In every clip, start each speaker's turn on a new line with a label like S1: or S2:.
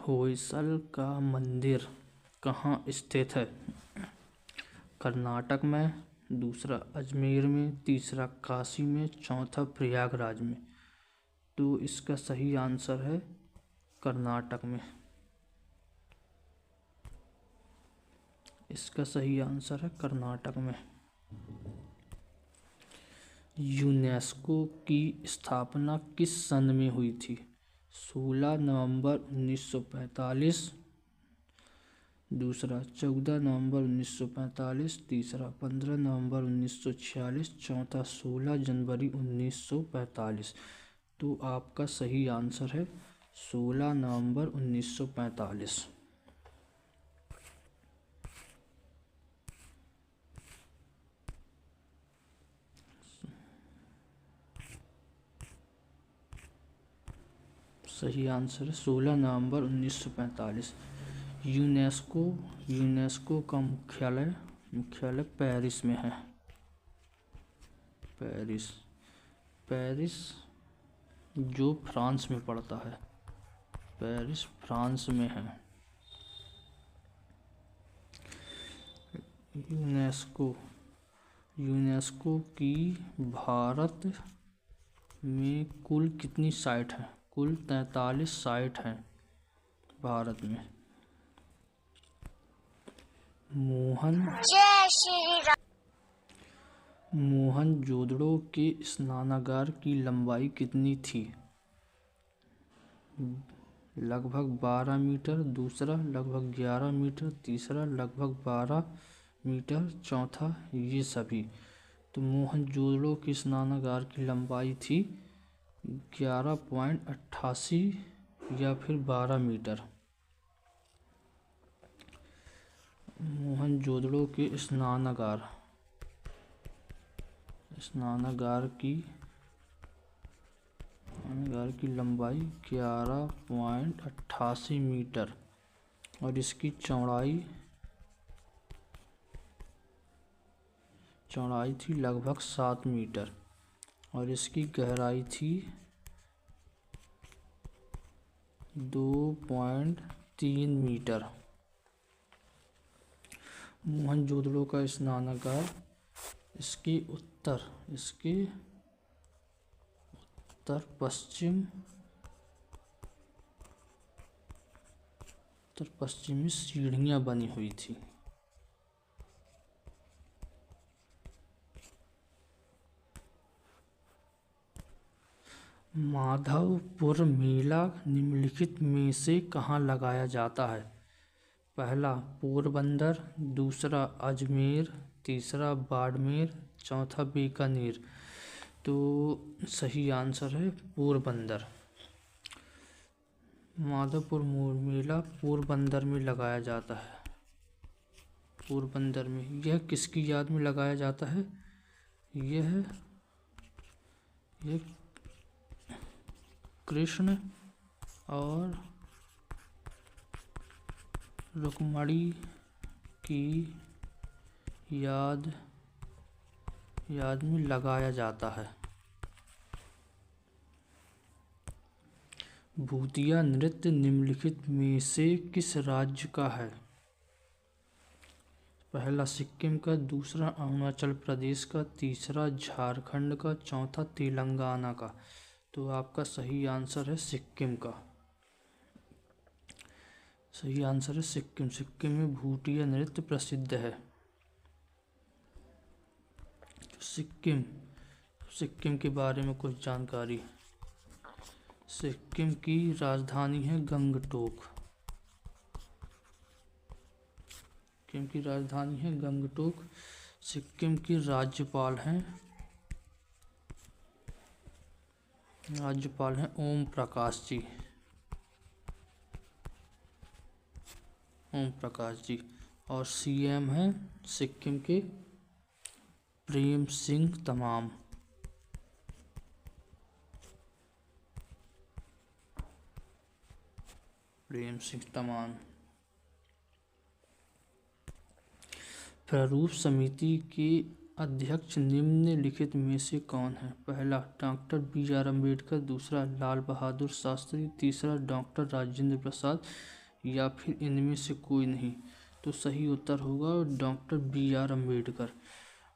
S1: होयसल का मंदिर कहाँ स्थित है? कर्नाटक में, दूसरा अजमेर में, तीसरा काशी में, चौथा प्रयागराज में। तो इसका सही आंसर है कर्नाटक में। इसका सही आंसर है कर्नाटक में। यूनेस्को की स्थापना किस सन में हुई थी? 16 नवंबर 1945, दूसरा 14 नवंबर 1945, तीसरा 15 नवंबर 1946, चौथा 16 जनवरी 1945। तो आपका सही आंसर है 16 नवंबर 1945। सही आंसर है 16 नवंबर 1945। यूनेस्को का मुख्यालय पेरिस में है। पेरिस जो फ्रांस में पड़ता है। पेरिस फ्रांस में है। यूनेस्को की भारत में कुल कितनी साइट हैं? कुल 43 साइट हैं भारत में। मोहनजोदड़ो के स्नानागार की लंबाई कितनी थी? लगभग 12 मीटर, दूसरा लगभग 11 मीटर, तीसरा लगभग 12 मीटर, चौथा ये सभी। तो मोहनजोदड़ो के स्नानागार की लंबाई थी 11.88 या फिर 12 मीटर। मोहनजोदड़ो के स्नानागार की लंबाई 11.88 मीटर और इसकी चौड़ाई थी लगभग 7 मीटर और इसकी गहराई थी 2.3 मीटर। मोहनजोदड़ो का स्नानागार इसके उत्तर पश्चिम में सीढ़ियां बनी हुई थी। माधवपुर मेला निम्नलिखित में से कहाँ लगाया जाता है? पहला पोरबंदर, दूसरा अजमेर, तीसरा बाड़मेर, चौथा बीकानेर। तो सही आंसर है पोरबंदर। माधवपुर मेला पोरबंदर में लगाया जाता है। पोरबंदर में। यह किसकी याद में लगाया जाता है? यह कृष्ण और रुक्मिणी की याद में लगाया जाता है। भूतिया नृत्य निम्नलिखित में से किस राज्य का है? पहला सिक्किम का, दूसरा अरुणाचल प्रदेश का, तीसरा झारखंड का, चौथा तेलंगाना का। तो आपका सही आंसर है सिक्किम का। सही आंसर है सिक्किम। सिक्किम में भूतिया नृत्य प्रसिद्ध है। सिक्किम के बारे में कुछ जानकारी। सिक्किम की राजधानी है गंगटोक। सिक्किम के राज्यपाल हैं ओम प्रकाश जी और सीएम हैं सिक्किम के प्रेम सिंह तमाम। प्रारूप समिति के अध्यक्ष निम्नलिखित में से कौन है? पहला डॉक्टर बी आर अम्बेडकर, दूसरा लाल बहादुर शास्त्री, तीसरा डॉक्टर राजेंद्र प्रसाद, या फिर इनमें से कोई नहीं? तो सही उत्तर होगा doctor B R Ambedkar.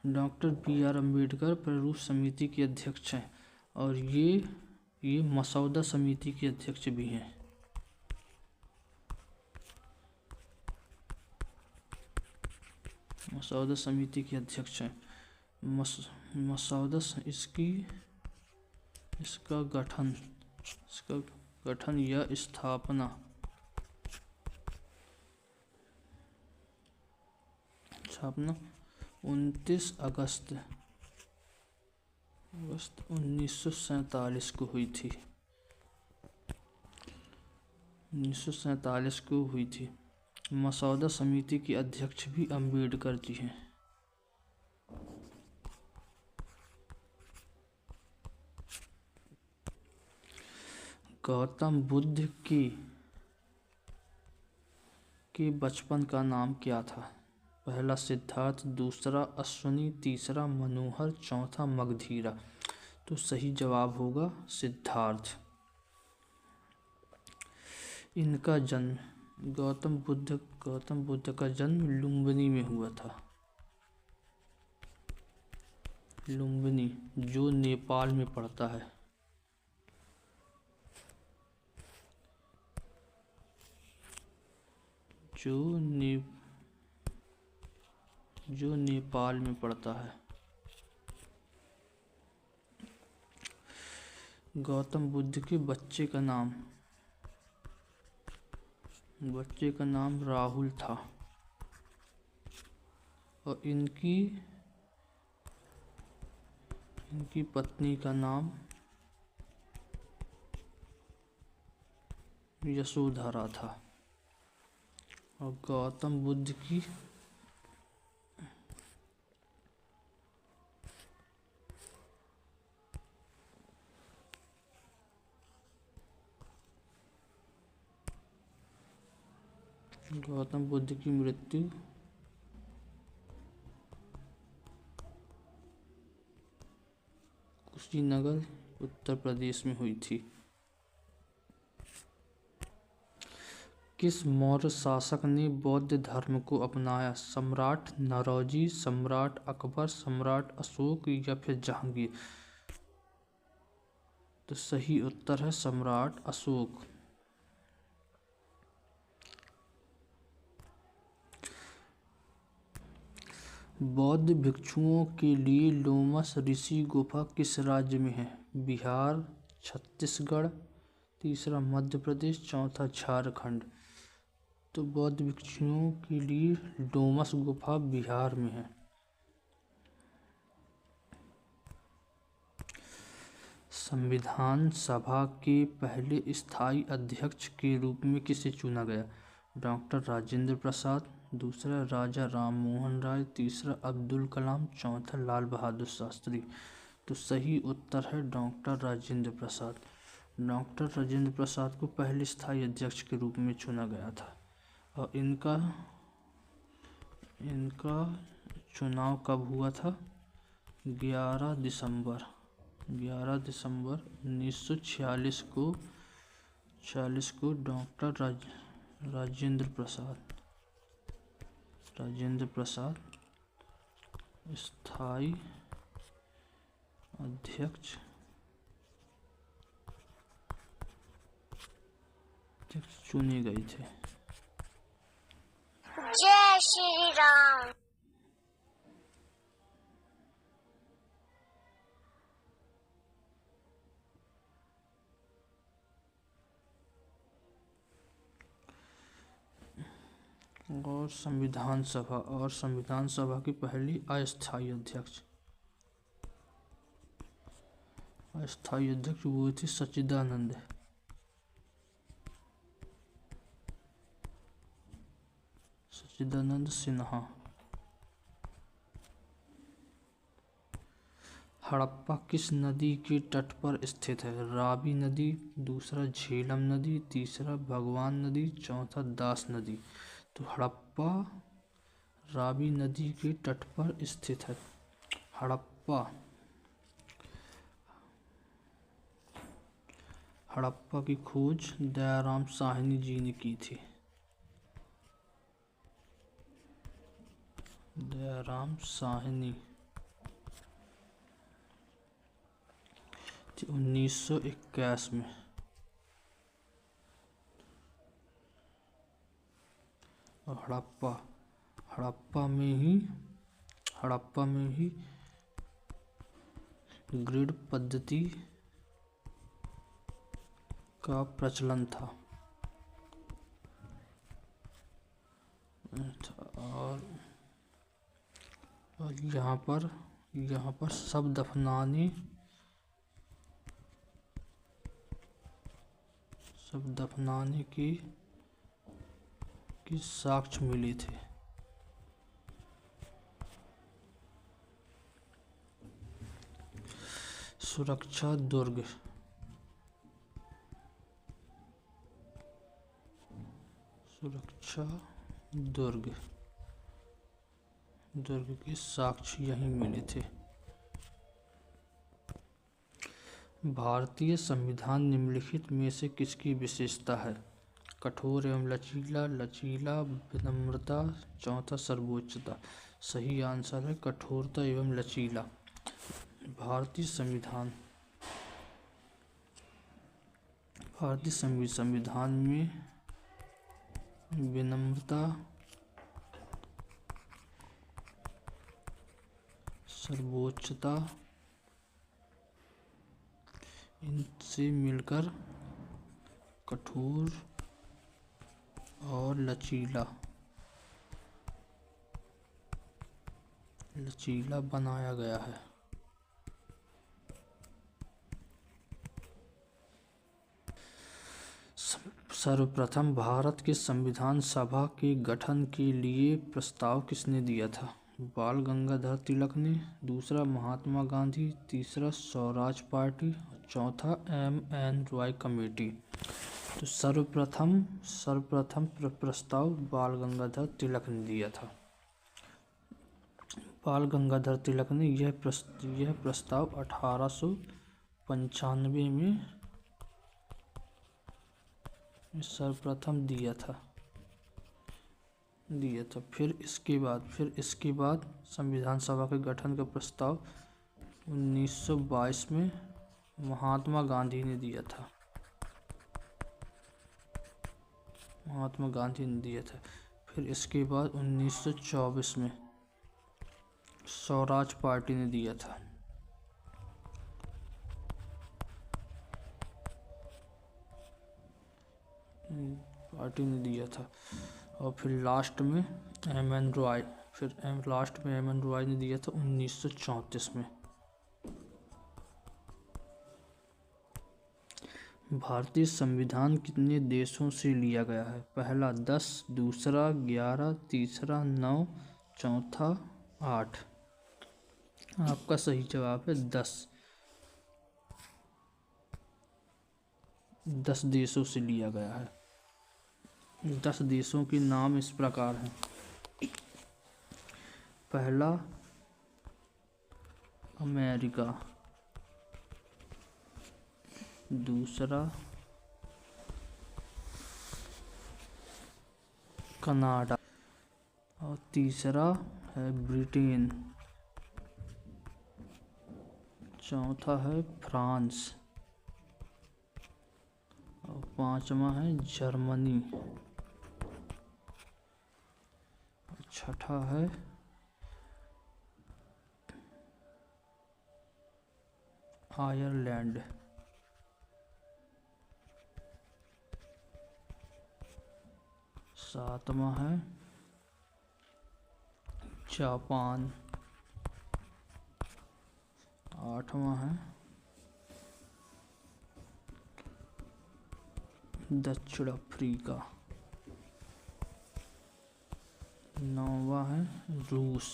S1: Doctor B R Ambedkar प्रारूप समिति के अध्यक्ष हैं और ये मसौदा समिति के अध्यक्ष भी हैं। मसौदा समिति के अध्यक्ष हैं। मसौदा इसका गठन या स्थापना 29 अगस्त 1947 को हुई थी। 1947 को हुई थी। मसौदा समिति के अध्यक्ष भी अम्बेडकर जी हैं। गौतम बुद्ध के बचपन का नाम क्या था? पहला सिद्धार्थ, दूसरा अश्विनी, तीसरा मनोहर, चौथा मगधीरा। तो सही जवाब होगा सिद्धार्थ। इनका जन्म गौतम बुद्ध का जन्म लुम्बिनी में हुआ था। लुम्बिनी जो नेपाल में पड़ता है। जो नेपाल में पड़ता है। गौतम बुद्ध के बच्चे का नाम राहुल था और इनकी पत्नी का नाम यशोधरा था। और गौतम बुद्ध की मृत्यु कुशीनगर उत्तर प्रदेश में हुई थी। किस मौर्य शासक ने बौद्ध धर्म को अपनाया? सम्राट नरौजी, सम्राट अकबर, सम्राट अशोक या फिर जहांगीर? तो सही उत्तर है सम्राट अशोक। बौद्ध भिक्षुओं के लिए लोमस ऋषि गुफा किस राज्य में है? बिहार, छत्तीसगढ़, तीसरा मध्य प्रदेश, चौथा झारखंड। तो बौद्ध भिक्षुओं के लिए लोमस गुफा बिहार में है। संविधान सभा के पहले स्थायी अध्यक्ष के रूप में किसे चुना गया? डॉक्टर राजेंद्र प्रसाद, दूसरा राजा राम मोहन राय, तीसरा अब्दुल कलाम, चौथा लाल बहादुर शास्त्री। तो सही उत्तर है डॉक्टर राजेंद्र प्रसाद। डॉक्टर राजेंद्र प्रसाद को पहले स्थायी अध्यक्ष के रूप में चुना गया था और इनका चुनाव कब हुआ था? 11 दिसंबर 1946 को डॉक्टर राजेंद्र प्रसाद स्थायी अध्यक्ष चुने गए थे।
S2: जय श्री राम।
S1: और संविधान सभा की पहली अस्थायी अध्यक्ष वो थे सच्चिदानंद सिन्हा। हड़प्पा किस नदी के तट पर स्थित है? रावी नदी, दूसरा झेलम नदी, तीसरा भगवान नदी, चौथा दास नदी। तो हड़प्पा रावी नदी के तट पर स्थित है। हड़प्पा की खोज दयाराम साहनी जी ने की थी। दयाराम साहनी 1921 में। और हड़प्पा में ही ग्रिड पद्धति का प्रचलन था। और यहाँ पर शव दफनाने की साक्ष्य मिले थे। सुरक्षा दुर्ग के साक्ष्य यहीं मिले थे। भारतीय संविधान निम्नलिखित में से किसकी विशेषता है? कठोर एवं लचीला, विनम्रता, चौथा सर्वोच्चता। सही आंसर है कठोरता एवं लचीला। भारतीय संविधान में विनम्रता, सर्वोच्चता इनसे मिलकर कठोर और लचीला बनाया गया है। सर्वप्रथम भारत के संविधान सभा के गठन के लिए प्रस्ताव किसने दिया था? बाल गंगाधर तिलक ने, दूसरा महात्मा गांधी, तीसरा स्वराज पार्टी, चौथा M.N. रॉय कमेटी। तो सर्वप्रथम प्रस्ताव बाल गंगाधर तिलक ने दिया था। बाल गंगाधर तिलक ने यह प्रस्ताव 1895 में सर्वप्रथम दिया था। फिर इसके बाद संविधान सभा के गठन का प्रस्ताव 1922 में महात्मा गांधी ने दिया था। फिर इसके बाद 1924 में स्वराज पार्टी ने दिया था। और फिर लास्ट में M.N. रॉय ने दिया था 1934 में। भारतीय संविधान कितने देशों से लिया गया है? पहला 10, दूसरा 11, तीसरा 9, चौथा 8। आपका सही जवाब है 10 देशों से लिया गया है। 10 देशों के नाम इस प्रकार हैं। पहला अमेरिका, दूसरा कनाडा, और तीसरा है ब्रिटेन, चौथा है फ्रांस, और पांचवा है जर्मनी, और छठा है आयरलैंड, सातवां है जापान, आठवां है दक्षिण अफ्रीका, नौवां है रूस,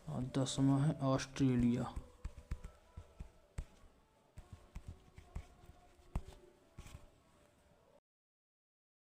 S1: और 10वां है ऑस्ट्रेलिया।